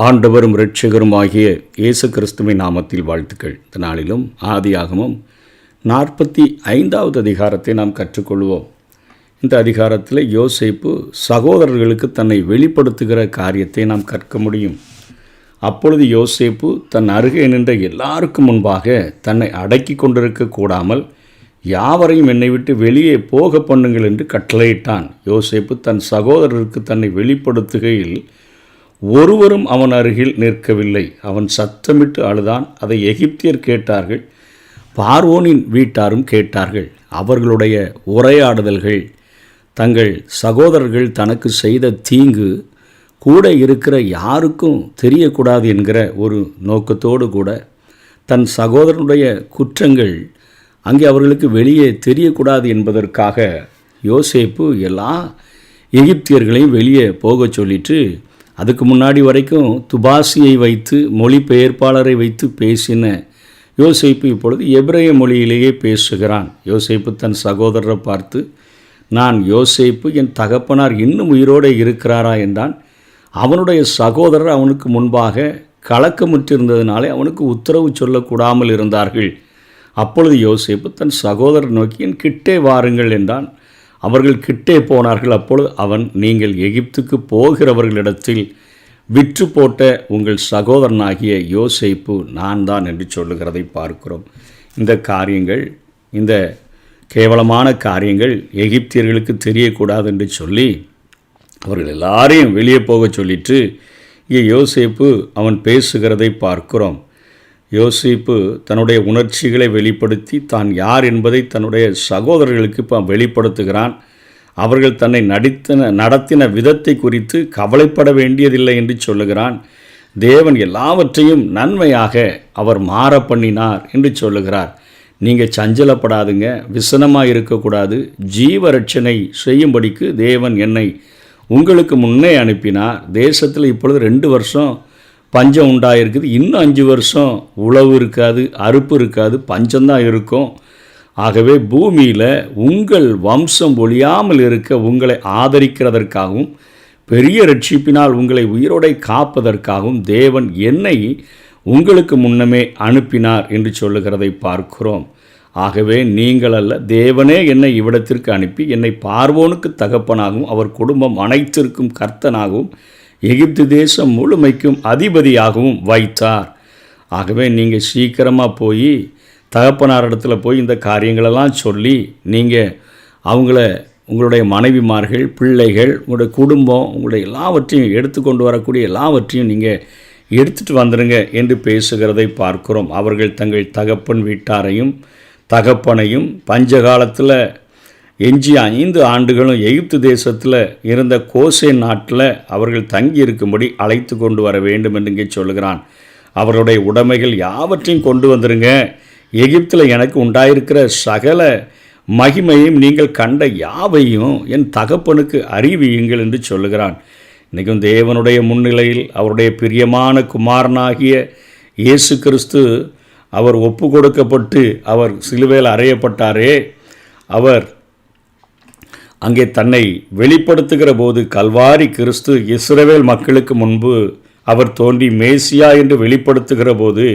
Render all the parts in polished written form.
ஆண்டவரும் இரட்சகரும் ஆகிய இயேசு கிறிஸ்துவின் நாமத்தில் வாழ்த்துக்கள். இந்த நாளிலும் ஆதியாகமம் 45வது அதிகாரத்தை நாம் கற்றுக்கொள்வோம். இந்த அதிகாரத்தில் யோசேப்பு சகோதரர்களுக்கு தன்னை வெளிப்படுத்துகிற காரியத்தை நாம் கற்க முடியும். அப்பொழுது யோசேப்பு தன் அருகே நின்ற எல்லாருக்கும் முன்பாக தன்னை அடக்கி கொண்டிருக்க கூடாமல் யாவரையும் என்னை விட்டு வெளியே போக பண்ணுங்கள் என்று கட்டளையிட்டான். யோசேப்பு தன் சகோதரருக்கு தன்னை வெளிப்படுத்துகையில் ஒருவரும் அவன் அருகில் நிற்கவில்லை. அவன் சத்தமிட்டு அழுதான். அதை எகிப்தியர் கேட்டார்கள், பார்வோனின் வீட்டாரும் கேட்டார்கள். அவர்களுடைய உரையாடுதல்கள், தங்கள் சகோதரர்கள் தனக்கு செய்த தீங்கு கூட இருக்கிற யாருக்கும் தெரியக்கூடாது என்கிற ஒரு நோக்கத்தோடு கூட தன் சகோதரனுடைய குற்றங்கள் அங்கே அவர்களுக்கு வெளியே தெரியக்கூடாது என்பதற்காக யோசேப்பு எல்லா எகிப்தியர்களையும் வெளியே போக சொல்லிட்டு, அதுக்கு முன்னாடி வரைக்கும் துபாசியை வைத்து மொழிபெயர்ப்பாளரை வைத்து பேசின யோசேப்பு இப்பொழுது எபிரேய மொழியிலேயே பேசுகிறான். யோசேப்பு தன் சகோதரரை பார்த்து, நான் யோசேப்பு, என் தகப்பனார் இன்னும் உயிரோடு இருக்கிறாரா என்றான். அவனுடைய சகோதரர் அவனுக்கு முன்பாக கலக்கமுற்றிருந்ததினாலே அவனுக்கு உத்தரவு சொல்லக்கூடாமல் இருந்தார்கள். அப்பொழுது யோசேப்பு தன் சகோதரர் நோக்கி, என் கிட்டே வாருங்கள் என்றான். அவர்கள் கிட்டே போனார்கள். அப்பொழுது அவன், நீங்கள் எகிப்துக்கு போகிறவர்களிடத்தில் விற்று போட்ட உங்கள் சகோதரனாகிய யோசேப்பு நான் தான் என்று சொல்லுகிறதை பார்க்கிறோம். இந்த காரியங்கள், இந்த கேவலமான காரியங்கள் எகிப்தியர்களுக்கு தெரியக்கூடாது என்று சொல்லி அவர்கள் எல்லாரையும் வெளியே போக சொல்லிட்டு இங்கே யோசேப்பு அவன் பேசுகிறதை பார்க்கிறோம். யோசேப்பு தன்னுடைய உணர்ச்சிகளை வெளிப்படுத்தி தான் யார் என்பதை தன்னுடைய சகோதரர்களுக்கு இப்போ வெளிப்படுத்துகிறான். அவர்கள் தன்னை நடத்தின விதத்தை குறித்து கவலைப்பட வேண்டியதில்லை என்று சொல்லுகிறான். தேவன் எல்லாவற்றையும் நன்மையாக அவர் மாற பண்ணினார் என்று சொல்லுகிறார். நீங்கள் சஞ்சலப்படாதுங்க, விசனமாக இருக்கக்கூடாது. ஜீவரட்சணை செய்யும்படிக்கு தேவன் என்னை உங்களுக்கு முன்னே அனுப்பினார். தேசத்தில் இப்பொழுது 2 வருஷம் பஞ்சம் உண்டாயிருக்குது. இன்னும் 5 வருஷம் உழவு இருக்காது, அறுப்பு இருக்காது, பஞ்சம்தான் இருக்கும். ஆகவே பூமியில் உங்கள் வம்சம் ஒழியாமல் இருக்க உங்களை ஆதரிக்கிறதற்காகவும் பெரிய ரட்சிப்பினால் உங்களை உயிரோடை காப்பதற்காகவும் தேவன் என்னை உங்களுக்கு முன்னமே அனுப்பினார் என்று சொல்லுகிறதை பார்க்கிறோம். ஆகவே நீங்கள் அல்ல, தேவனே என்னை இவ்விடத்திற்கு அனுப்பி என்னை பார்வோனுக்கு தகப்பனாகவும் அவர் குடும்பம் அனைத்திற்கும் கர்த்தனாகவும் எகிப்து தேசம் முழுமைக்கும் அதிபதியாகவும் வைத்தார். ஆகவே நீங்கள் சீக்கிரமாக போய் தகப்பனார் இடத்துல போய் இந்த காரியங்களெல்லாம் சொல்லி நீங்கள் அவங்கள, உங்களுடைய மனைவிமார்கள், பிள்ளைகள், உங்களுடைய குடும்பம், உங்களுடைய எல்லாவற்றையும் எடுத்துக்கொண்டு வரக்கூடிய எல்லாவற்றையும் நீங்கள் எடுத்துகிட்டு வந்துடுங்க என்று பேசுகிறதை பார்க்கிறோம். அவர்கள் தங்கள் தகப்பன் வீட்டாரையும் தகப்பனையும் பஞ்சகாலத்தில் எஞ்சிய 5 ஆண்டுகளும் எகிப்து தேசத்தில் இருந்த கோசேன் நாட்டில் அவர்கள் தங்கி இருக்கும்படி அழைத்து கொண்டு வர வேண்டும் என்று இங்கே சொல்லுகிறான். அவருடைய உடைமைகள் யாவற்றையும் கொண்டு வந்துருங்க. எகிப்தில் எனக்கு உண்டாயிருக்கிற சகல மகிமையும் நீங்கள் கண்ட யாவையும் என் தகப்பனுக்கு அறிவியுங்கள் என்று சொல்லுகிறான். இன்றைக்கும் தேவனுடைய முன்னிலையில் அவருடைய பிரியமான குமாரனாகிய இயேசு கிறிஸ்து அவர் ஒப்பு கொடுக்கப்பட்டு அவர் சிலுவையில் அறையப்பட்டாரே, அவர் அங்கே தன்னை வெளிப்படுத்துகிற போது கல்வாரி கிறிஸ்து இஸ்ரவேல் மக்களுக்கு முன்பு அவர் தோன்றி மேசியா என்று வெளிப்படுத்துகிற போது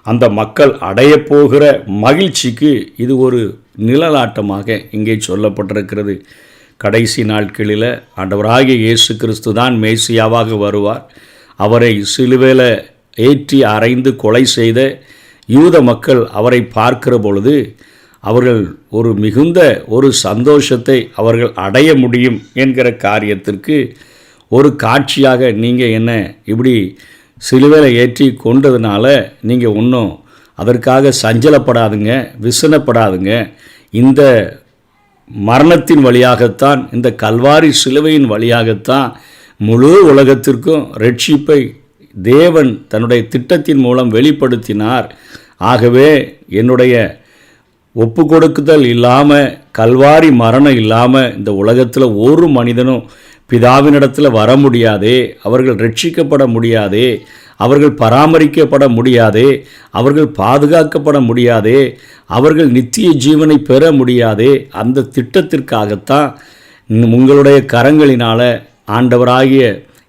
அந்த மக்கள் அடையப்போகிற மகிழ்ச்சிக்கு இது ஒரு நிழலாட்டமாக இங்கே சொல்லப்பட்டிருக்கிறது. கடைசி நாட்களில் ஆண்டவராகிய இயேசு கிறிஸ்து தான் மேசியாவாக வருவார். அவரை சிலுவையில் ஏற்றி அறைந்து கொலை செய்த யூத மக்கள் அவரை பார்க்கிற பொழுது அவர்கள் ஒரு மிகுந்த ஒரு சந்தோஷத்தை அவர்கள் அடைய முடியும் என்கிற காரியத்திற்கு ஒரு காட்சியாக நீங்கள் என்ன இப்படி சிலுவையில் ஏற்றி கொண்டதுனால நீங்கள் இன்னும் அதற்காக சஞ்சலப்படாதுங்க, விசனப்படாதுங்க. இந்த மரணத்தின் வழியாகத்தான், இந்த கல்வாரி சிலுவையின் வழியாகத்தான் முழு உலகத்திற்கும் ரட்சிப்பை தேவன் தன்னுடைய திட்டத்தின் மூலம் வெளிப்படுத்தினார். ஆகவே என்னுடைய ஒப்பு கொடுக்குதல் இல்லாமல், கல்வாரி மரணம் இல்லாமல் இந்த உலகத்தில் ஒரு மனிதனும் பிதாவினிடத்தில் வர முடியாதே, அவர்கள் ரட்சிக்கப்பட முடியாதே, அவர்கள் பராமரிக்கப்பட முடியாதே, அவர்கள் பாதுகாக்கப்பட முடியாதே, அவர்கள் நித்திய ஜீவனை பெற முடியாதே. அந்த திட்டத்திற்காகத்தான் உங்களுடைய கரங்களினால் ஆண்டவராகிய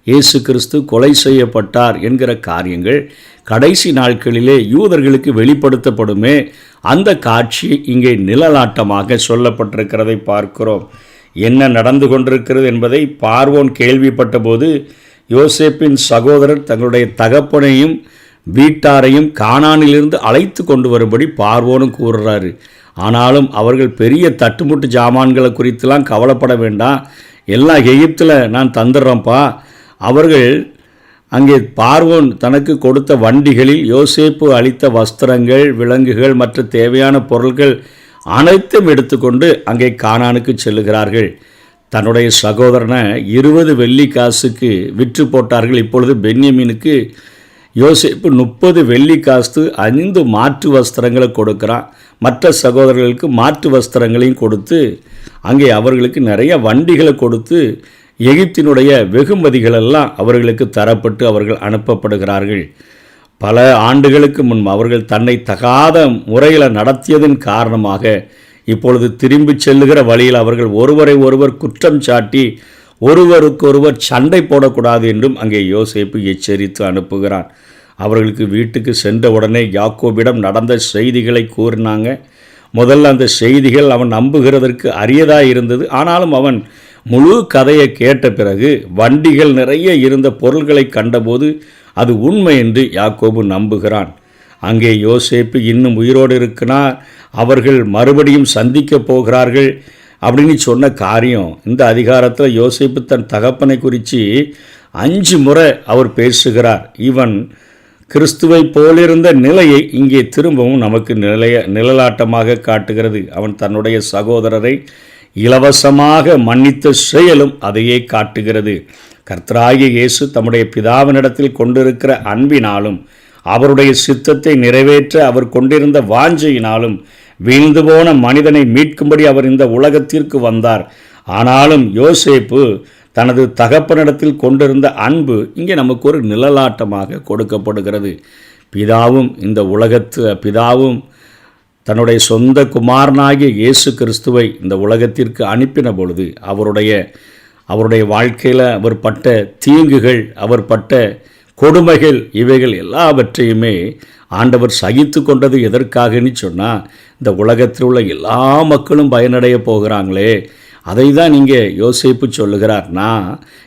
இயேசு கிறிஸ்து கொலை செய்யப்பட்டார் என்கிற காரியங்கள் கடைசி நாட்களிலே யூதர்களுக்கு வெளிப்படுத்தப்படுமே, அந்த காட்சி இங்கே நிழலாட்டமாக சொல்லப்பட்டிருக்கிறதை பார்க்கிறோம். என்ன நடந்து கொண்டிருக்கிறது என்பதை பார்வோன் கேள்விப்பட்ட போது யோசேப்பின் சகோதரர் தங்களுடைய தகப்பனையும் வீட்டாரையும் கானானிலிருந்து அழைத்து கொண்டு வரும்படி பார்வோனும் கூறுறாரு. ஆனாலும் அவர்கள் பெரிய தட்டுமுட்டு ஜாமான்களை குறித்துலாம் கவலைப்பட வேண்டாம், எல்லாம் எகிப்தில் நான் தந்துடுறேன்ப்பா. அவர்கள் அங்கே பார்வோன் தனக்கு கொடுத்த வண்டிகளில் யோசேப்பு அளித்த வஸ்திரங்கள், விலங்குகள், மற்ற தேவையான பொருட்கள் அனைத்தும் எடுத்துக்கொண்டு அங்கே கானானுக்கு செல்லுகிறார்கள். தன்னுடைய சகோதரனை 20 வெள்ளி காசுக்கு விற்று போட்டார்கள். இப்பொழுது பென்யமீனுக்கு யோசேப்பு 30 வெள்ளி காசு 5 மாற்று வஸ்திரங்களை கொடுக்குறான். மற்ற சகோதரர்களுக்கு மாற்று வஸ்திரங்களையும் கொடுத்து அங்கே அவர்களுக்கு நிறைய வண்டிகளை கொடுத்து எகிப்தினுடைய வெகுமதிகளெல்லாம் அவர்களுக்கு தரப்பட்டு அவர்கள் அனுப்பப்படுகிறார்கள். பல ஆண்டுகளுக்கு முன் அவர்கள் தன்னை தகாத முறையில் நடத்தியதன் காரணமாக இப்பொழுது திரும்பி செல்லுகிற வழியில் அவர்கள் ஒருவரை ஒருவர் குற்றம் சாட்டி ஒருவருக்கொருவர் சண்டை போடக்கூடாது என்றும் அங்கே யோசேப்பு எச்சரித்து அனுப்புகிறான். அவர்களுக்கு வீட்டுக்கு சென்ற உடனே யாக்கோபிடம் நடந்த செய்திகளை கூறினாங்க. முதல்ல அந்த செய்திகள் அவன் நம்புகிறதற்கு அரியதாக இருந்தது. ஆனாலும் அவன் முழு கதையை கேட்ட பிறகு வண்டிகள் நிறைய இருந்த பொருள்களை கண்டபோது அது உண்மை என்று யாக்கோபு நம்புகிறான். அங்கே யோசேப்பு இன்னும் உயிரோடு இருக்கிறார், அவர்கள் மறுபடியும் சந்திக்க போகிறார்கள் அப்படின்னு சொன்ன காரியம் இந்த அதிகாரத்தில் யோசேப்பு தன் தகப்பனை குறித்து 5 முறை அவர் பேசுகிறார். இவன் கிறிஸ்துவை போலிருந்த நிலையை இங்கே திரும்பவும் நமக்கு நிழலாட்டமாக காட்டுகிறது. அவன் தன்னுடைய சகோதரரை இலவசமாக மன்னித்த செயலும் அதையே காட்டுகிறது. கர்த்தராகிய இயேசு தம்முடைய பிதாவினிடத்தில் கொண்டிருக்கிற அன்பினாலும் அவருடைய சித்தத்தை நிறைவேற்ற அவர் கொண்டிருந்த வாஞ்சையினாலும் வீழ்ந்து போன மனிதனை மீட்கும்படி அவர் இந்த உலகத்திற்கு வந்தார். ஆனாலும் யோசேப்பு தனது தகப்பனிடத்தில் கொண்டிருந்த அன்பு இங்கே நமக்கு ஒரு நிழலாட்டமாக கொடுக்கப்படுகிறது. பிதாவும் தன்னுடைய சொந்த குமாரனாகிய இயேசு கிறிஸ்துவை இந்த உலகத்திற்கு அனுப்பின பொழுது அவருடைய வாழ்க்கையில் அவர் பட்ட தீங்குகள், அவர் பட்ட கொடுமைகள், இவைகள் எல்லாவற்றையுமே ஆண்டவர் சகித்து கொண்டது எதற்காகன்னு சொன்னால், இந்த உலகத்தில் உள்ள எல்லா மக்களும் பயனடைய போகிறாங்களே, அதை தான் இங்கே யோசேப்பு சொல்லுகிறார். நான்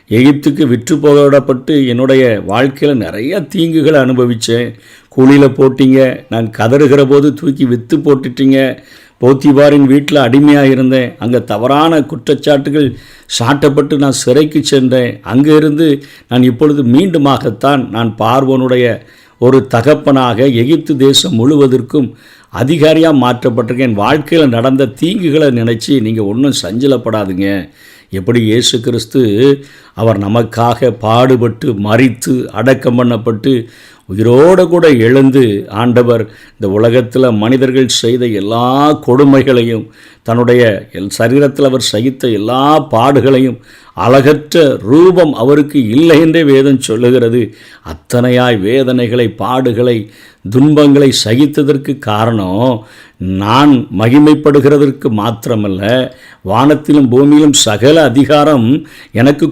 எகிப்துக்கு விற்று போகப்பட்டு என்னுடைய வாழ்க்கையில் நிறைய தீங்குகளை அனுபவித்தேன். கூலியில் போட்டிங்க, நான் கதறுகிற போது தூக்கி விற்று போட்டுட்டீங்க. போத்திபாரின் வீட்டில் அடிமையாக இருந்தேன், அங்கே தவறான குற்றச்சாட்டுகள் சாட்டப்பட்டு நான் சிறைக்கு சென்றேன். அங்கே இருந்து நான் இப்பொழுது மீண்டுமாகத்தான் நான் பார்வோனுடைய ஒரு தகப்பனாக எகிப்து தேசம் முழுவதற்கும் அதிகாரியாக மாற்றப்பட்டிருக்கேன். என் வாழ்க்கையில் நடந்த தீங்குகளை நினச்சி நீங்கள் ஒன்றும் சஞ்சலப்படாதுங்க. எப்படி இயேசு கிறிஸ்து அவர் நமக்காக பாடுபட்டு மரித்து அடக்கம் பண்ணப்பட்டு உயிரோடு கூட எழுந்து ஆண்டவர் இந்த உலகத்தில் மனிதர்கள் செய்த எல்லா கொடுமைகளையும் தன்னுடைய சரீரத்தில் அவர் சகித்த எல்லா பாடுகளையும் அழகற்ற ரூபம் அவருக்கு இல்லை என்றே வேதம் சொல்லுகிறது. அத்தனையாய் வேதனைகளை, பாடுகளை, துன்பங்களை சகித்ததற்கு காரணம் நான் மகிமைப்படுகிறதற்கு மாத்திரமல்ல, வானத்திலும் பூமியிலும் சகல அதிகாரம் எனக்கு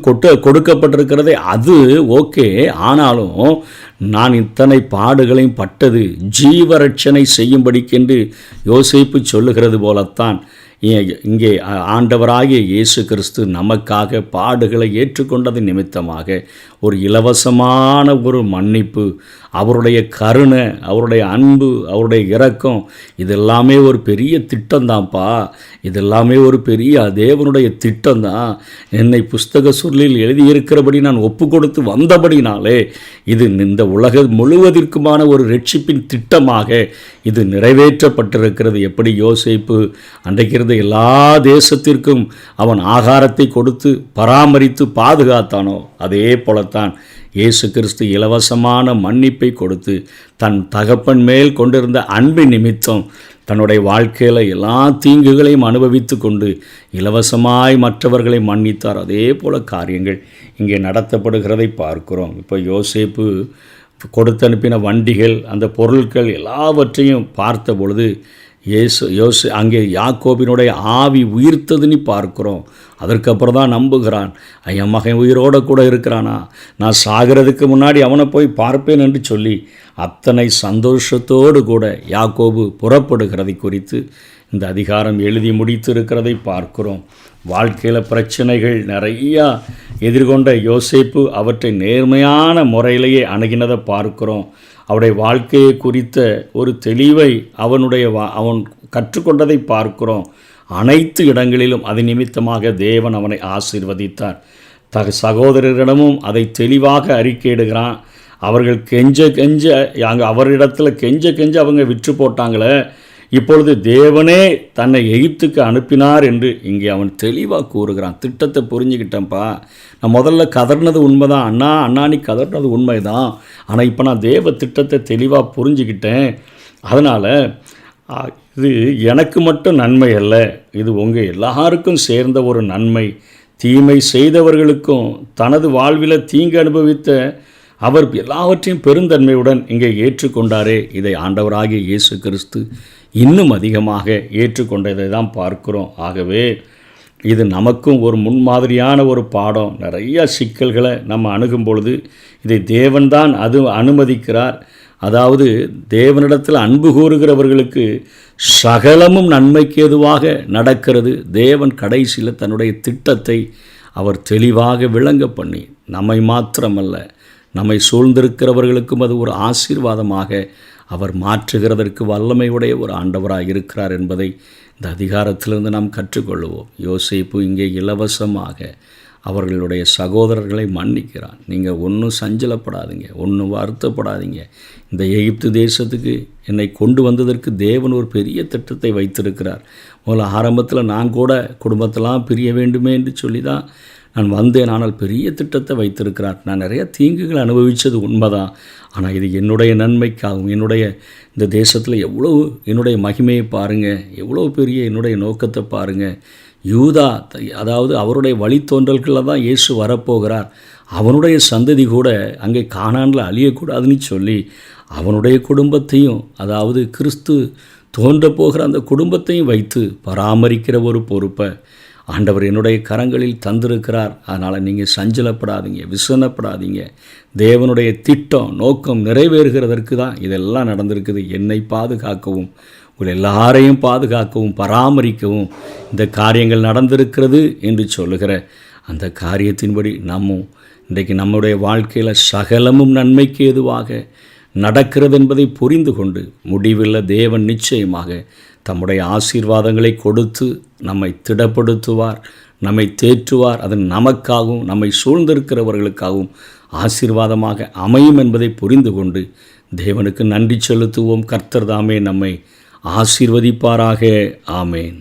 கொடுக்கப்பட்டிருக்கிறதே, அது ஓகே. ஆனாலும் நான் இத்தனை பாடுகளையும் பட்டது ஜீவரட்சணை செய்யும்படிக்கென்று யோசேப்பு சொல்லுகிறது போலத்தான் இங்கே ஆண்டவராகிய இயேசு கிறிஸ்து நமக்காக பாடுகளை ஏற்றுக்கொண்டது நிமித்தமாக ஒரு இலவசமான ஒரு மன்னிப்பு, அவருடைய கருணை, அவருடைய அன்பு, அவருடைய இரக்கம், இதெல்லாமே ஒரு பெரிய திட்டம்தான்ப்பா. இதெல்லாமே ஒரு பெரிய தேவனுடைய திட்டம்தான். என்னை புஸ்தக சொல்லில் எழுதியிருக்கிறபடி நான் ஒப்பு கொடுத்து வந்தபடினாலே இது இந்த உலக முழுவதற்குமான ஒரு ரட்சிப்பின் திட்டமாக இது நிறைவேற்றப்பட்டிருக்கிறது. எப்படி யோசேப்பு அன்றைக்கிருந்த எல்லா தேசத்திற்கும் அவன் ஆகாரத்தை கொடுத்து பராமரித்து பாதுகாத்தானோ, அதே போலத்தான் இயேசு கிறிஸ்து இலவசமான மன்னிப்பை கொடுத்து தன் தகப்பன் மேல் கொண்டிருந்த அன்பின் நிமித்தம் தன்னுடைய வாழ்க்கையில் எல்லா தீங்குகளையும் அனுபவித்து கொண்டு இலவசமாய் மற்றவர்களை மன்னித்தார். அதே போல காரியங்கள் இங்கே நடத்தப்படுகிறதை பார்க்கிறோம். இப்போ யோசேப்பு கொடுத்து அனுப்பின வண்டிகள், அந்த பொருட்கள் எல்லாவற்றையும் பார்த்த பொழுது அங்கே யாக்கோபினுடைய ஆவி உயிர்த்ததுன்னு பார்க்குறோம். அதற்கப்புறம் தான் நம்புகிறான், என் மகன் உயிரோடு கூட இருக்கிறானா, நான் சாகிறதுக்கு முன்னாடி அவனை போய் பார்ப்பேன் என்று சொல்லி அத்தனை சந்தோஷத்தோடு கூட யாக்கோபு புறப்படுகிறதை குறித்து இந்த அதிகாரம் எழுதி முடித்திருக்கிறதை பார்க்கிறோம். வாழ்க்கையில் பிரச்சனைகள் நிறையா எதிர்கொண்ட யோசேப்பு அவற்றை நேர்மையான முறையிலேயே அணுகினதை பார்க்கிறோம். அவருடைய வாழ்க்கையை குறித்த ஒரு தெளிவை அவன் கற்றுக்கொண்டதை பார்க்கிறோம். அனைத்து இடங்களிலும் அது நிமித்தமாக தேவன் அவனை ஆசீர்வதித்தார். சகோதரரிடமும் அதை தெளிவாக அறிக்கையிடுகிறான். அவர்கள் அவரிடத்தில் கெஞ்ச அவங்க விற்று போட்டாங்களே, இப்பொழுது தேவனே தன்னை எகிப்துக்கு அனுப்பினார் என்று இங்கே அவன் தெளிவாக கூறுகிறான். திட்டத்தை புரிஞ்சுக்கிட்டேன்ப்பா, நான் முதல்ல கதறினது உண்மைதான், அண்ணா நீ கதறினது உண்மைதான், ஆனால் இப்போ நான் தேவ திட்டத்தை தெளிவாக புரிஞ்சுக்கிட்டேன். அதனால் இது எனக்கு மட்டும் நன்மை அல்ல, இது உங்கள் எல்லாருக்கும் சேர்ந்த ஒரு நன்மை. தீமை செய்தவர்களுக்கும் தனது வாழ்வில் தீங்கு அனுபவித்த அவர் எல்லாவற்றையும் பெருந்தன்மையுடன் இங்கே ஏற்றுக்கொண்டாரே, இதை ஆண்டவராகிய இயேசு கிறிஸ்து இன்னும் அதிகமாக ஏற்றுக்கொண்டதை தான் பார்க்கிறோம். ஆகவே இது நமக்கும் ஒரு முன்மாதிரியான ஒரு பாடம். நிறைய சிக்கல்களை நம்ம அணுகும் பொழுது இதை தேவன்தான் அனுமதிக்கிறார். அதாவது தேவனிடத்தில் அன்பு கூறுகிறவர்களுக்கு சகலமும் நன்மைக்கு ஏதுவாக நடக்கிறது. தேவன் கடைசியில் தன்னுடைய திட்டத்தை அவர் தெளிவாக விளங்க பண்ணி நம்மை மாத்திரமல்ல, நம்மை சூழ்ந்திருக்கிறவர்களுக்கும் அது ஒரு ஆசீர்வாதமாக அவர் மாற்றுகிறதற்கு வல்லமையுடைய ஒரு ஆண்டவராக இருக்கிறார் என்பதை இந்த அதிகாரத்திலிருந்து நாம் கற்றுக்கொள்வோம். யோசேப்பு இங்கே இலவசமாக அவர்களுடைய சகோதரர்களை மன்னிக்கிறான். நீங்கள் ஒன்றும் சஞ்சலப்படாதீங்க, ஒன்றும் வருத்தப்படாதீங்க. இந்த எகிப்து தேசத்துக்கு என்னை கொண்டு வந்ததற்கு தேவன் ஒரு பெரிய திட்டத்தை வைத்திருக்கிறார். முதல்ல ஆரம்பத்தில் நான் கூட குடும்பத்தெல்லாம் பிரிய வேண்டுமே என்று சொல்லி தான் நான் வந்தேன். ஆனால் பெரிய திட்டத்தை வைத்திருக்கிறார். நான் நிறைய தீங்குகள் அனுபவித்தது உண்மைதான், ஆனால் இது என்னுடைய நன்மைக்காகவும் என்னுடைய இந்த தேசத்தில் எவ்வளோ என்னுடைய மகிமையை பாருங்கள், எவ்வளோ பெரிய என்னுடைய நோக்கத்தை பாருங்கள். யூதா, அதாவது அவருடைய வழித்தோன்றல்களில் தான் இயேசு வரப்போகிறார். அவனுடைய சந்ததி கூட அங்கே கானானில் அழியக்கூடாதுன்னு சொல்லி அவனுடைய குடும்பத்தையும், அதாவது கிறிஸ்து தோன்றப்போகிற அந்த குடும்பத்தையும் வைத்து பராமரிக்கிற ஒரு பொறுப்பை ஆண்டவர் என்னுடைய கரங்களில் தந்திருக்கிறார். அதனால் நீங்கள் சஞ்சலப்படாதீங்க, விசனப்படாதீங்க. தேவனுடைய திட்டம் நோக்கம் நிறைவேறுகிறதற்கு தான் இதெல்லாம் நடந்திருக்குது. என்னை பாதுகாக்கவும் உங்கள் எல்லாரையும் பாதுகாக்கவும் பராமரிக்கவும் இந்த காரியங்கள் நடந்திருக்கிறது என்று சொல்லுகிற அந்த காரியத்தின்படி இன்றைக்கு நம்முடைய வாழ்க்கையில் சகலமும் நன்மைக்கு ஏதுவாக நடக்கிறது என்பதை புரிந்து கொண்டு முடிவில் தேவன் நிச்சயமாக தம்முடைய ஆசீர்வாதங்களை கொடுத்து நம்மை திடப்படுத்துவார், நம்மை தேற்றுவார். அது நமக்காகவும் நம்மை சூழ்ந்திருக்கிறவர்களுக்காகவும் ஆசீர்வாதமாக அமையும் என்பதை புரிந்து கொண்டு தேவனுக்கு நன்றி செலுத்துவோம். கர்த்தர் தாமே நம்மை ஆசீர்வதிப்பாராக. ஆமேன்.